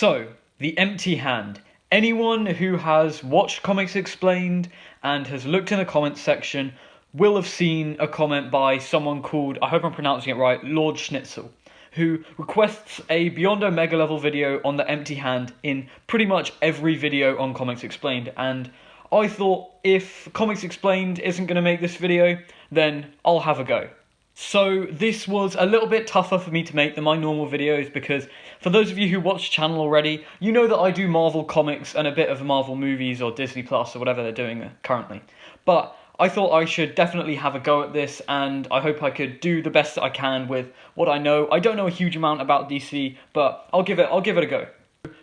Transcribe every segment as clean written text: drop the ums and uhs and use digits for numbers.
So, the empty hand. Anyone who has watched Comics Explained and has looked in the comments section will have seen a comment by someone called, I hope I'm pronouncing it right, Lord Schnitzel, who requests a Beyond Omega level video on the empty hand in pretty much every video on Comics Explained. And I thought, if Comics Explained isn't going to make this video, then I'll have a go. So this was a little bit tougher for me to make than my normal videos because for those of you who watch the channel already, you know that I do Marvel comics and a bit of Marvel movies or Disney Plus or whatever they're doing currently. But I thought I should definitely have a go at this, and I hope I could do the best that I can with what I know. I don't know a huge amount about DC, but I'll give it a go.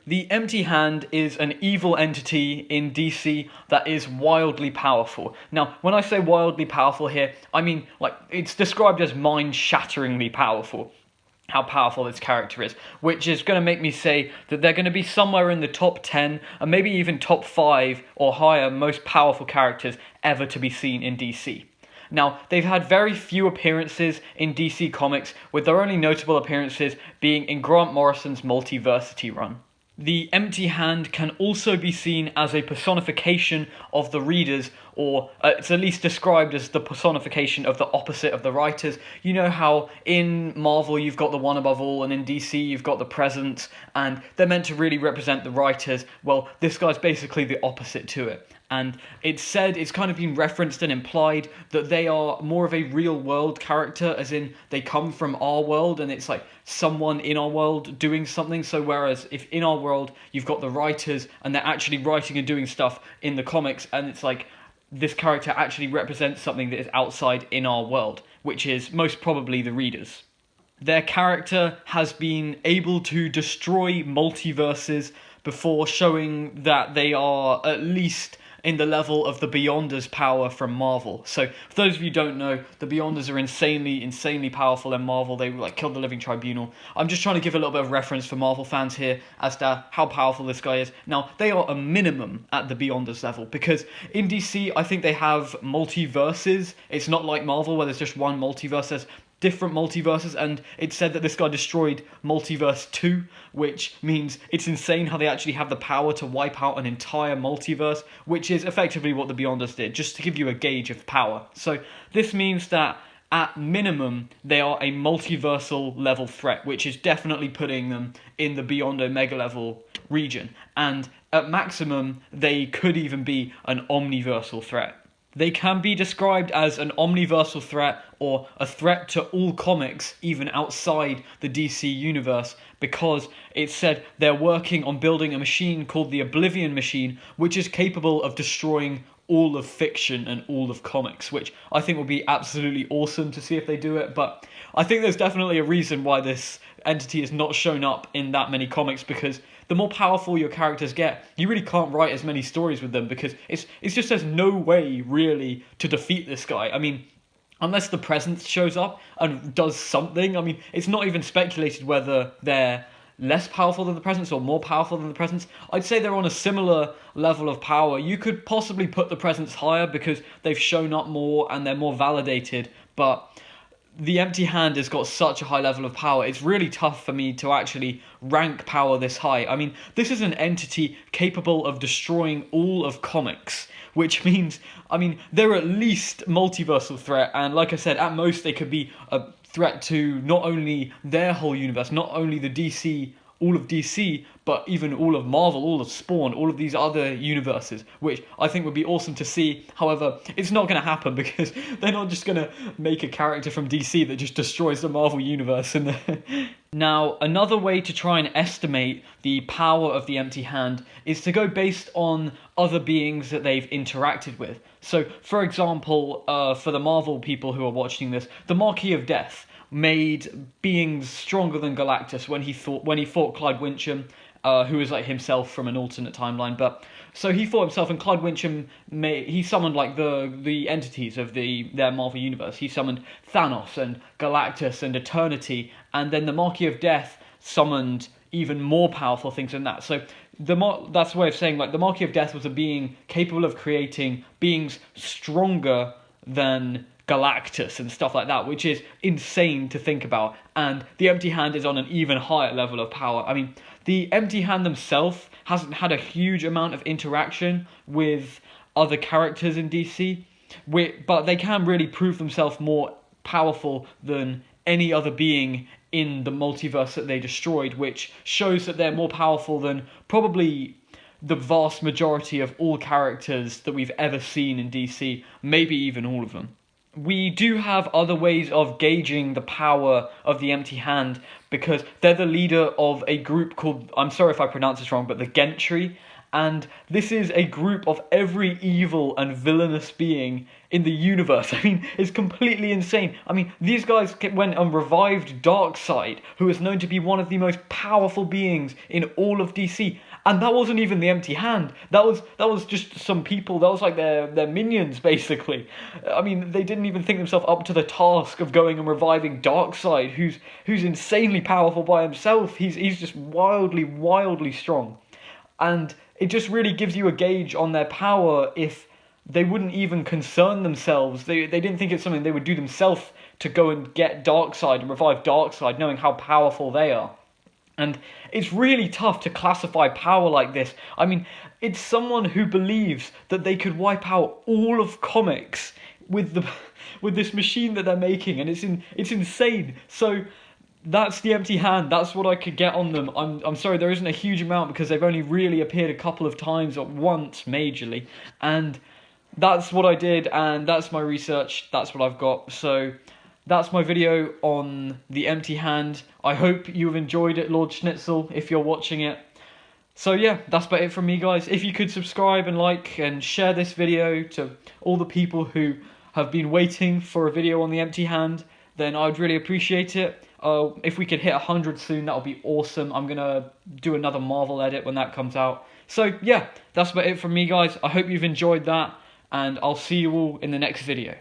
The Empty Hand is an evil entity in DC that is wildly powerful. Now, when I say wildly powerful here, I mean, like, it's described as mind-shatteringly powerful, how powerful this character is, which is going to make me say that they're going to be somewhere in the top 10, and maybe even top 5 or higher most powerful characters ever to be seen in DC. Now, they've had very few appearances in DC Comics, with their only notable appearances being in Grant Morrison's Multiversity run. The Empty Hand can also be seen as a personification of the readers, or it's at least described as the personification of the opposite of the writers. You know how in Marvel you've got the one above all, and in DC you've got the presence, and they're meant to really represent the writers. Well, this guy's basically the opposite to it. And it's kind of been referenced and implied that they are more of a real-world character, as in they come from our world, and it's like someone in our world doing something. So whereas if in our world you've got the writers, and they're actually writing and doing stuff in the comics, and it's like this character actually represents something that is outside in our world, which is most probably the readers. Their character has been able to destroy multiverses before, showing that they are at least in the level of the Beyonders' power from Marvel. So, for those of you who don't know, the Beyonders are insanely powerful in Marvel. They like killed the Living Tribunal. I'm just trying to give a little bit of reference for Marvel fans here as to how powerful this guy is. Now, they are a minimum at the Beyonders level, because in DC, I think they have multiverses. It's not like Marvel where there's just one multiverse. There's different multiverses, and it's said that this guy destroyed Multiverse 2, which means it's insane how they actually have the power to wipe out an entire multiverse, which is effectively what the Beyonders did, just to give you a gauge of power. So this means that at minimum, they are a multiversal level threat, which is definitely putting them in the Beyond Omega level region. And at maximum, they could even be an omniversal threat. They can be described as an omniversal threat, or a threat to all comics, even outside the DC universe, because it's said they're working on building a machine called the Oblivion Machine, which is capable of destroying all of fiction and all of comics, which I think would be absolutely awesome to see if they do it. But I think there's definitely a reason why this entity has not shown up in that many comics, because the more powerful your characters get, you really can't write as many stories with them, because it's just there's no way really to defeat this guy. I mean, unless the Presence shows up and does something. I mean, it's not even speculated whether they're less powerful than the Presence or more powerful than the Presence. I'd say they're on a similar level of power. You could possibly put the Presence higher because they've shown up more and they're more validated, but the Empty Hand has got such a high level of power, it's really tough for me to actually rank power this high. I mean, this is an entity capable of destroying all of comics, which means, I mean, they're at least multiversal threat, and like I said, at most they could be a threat to not only their whole universe, not only the DC, all of DC, but even all of Marvel, all of Spawn, all of these other universes, which I think would be awesome to see. However, it's not going to happen, because they're not just going to make a character from DC that just destroys the Marvel universe. Now, another way to try and estimate the power of the Empty Hand is to go based on other beings that they've interacted with. So, for example, for the Marvel people who are watching this, the Marquis of Death made beings stronger than Galactus when he fought Clyde Wincham, who was like himself from an alternate timeline. But so he fought himself, and Clyde Wincham he summoned like the entities of their Marvel universe. He summoned Thanos and Galactus and Eternity, and then the Marquis of Death summoned even more powerful things than that. So that's a way of saying, like, the Marquis of Death was a being capable of creating beings stronger than Galactus and stuff like that, which is insane to think about. And the Empty Hand is on an even higher level of power. I mean, The Empty Hand themselves hasn't had a huge amount of interaction with other characters in DC, but they can really prove themselves more powerful than any other being in the multiverse that they destroyed, which shows that they're more powerful than probably the vast majority of all characters that we've ever seen in DC, maybe even all of them. We do have other ways of gauging the power of the Empty Hand, because they're the leader of a group called, I'm sorry if I pronounce this wrong, but the Gentry. And this is a group of every evil and villainous being in the universe. I mean, it's completely insane. I mean, these guys went and revived Darkseid, who is known to be one of the most powerful beings in all of DC. And that wasn't even the Empty Hand. That was just some people. That was like their minions, basically. I mean, they didn't even think themselves up to the task of going and reviving Darkseid, who's insanely powerful by himself. He's just wildly strong. And it just really gives you a gauge on their power if they wouldn't even concern themselves. They didn't think it's something they would do themselves to go and get Darkseid and revive Darkseid, knowing how powerful they are. And it's really tough to classify power like this. I mean, it's someone who believes that they could wipe out all of comics with this machine that they're making, and it's insane. So that's the Empty Hand. That's what I could get on them. I'm sorry, there isn't a huge amount because they've only really appeared a couple of times or once majorly, and that's what I did, and that's my research. That's what I've got. So that's my video on the Empty Hand. I hope you've enjoyed it, Lord Schnitzel, if you're watching it. So yeah, that's about it from me, guys. If you could subscribe and like and share this video to all the people who have been waiting for a video on the Empty Hand, then I would really appreciate it. If we could hit 100 soon, that would be awesome. I'm going to do another Marvel edit when that comes out. So yeah, that's about it from me, guys. I hope you've enjoyed that, and I'll see you all in the next video.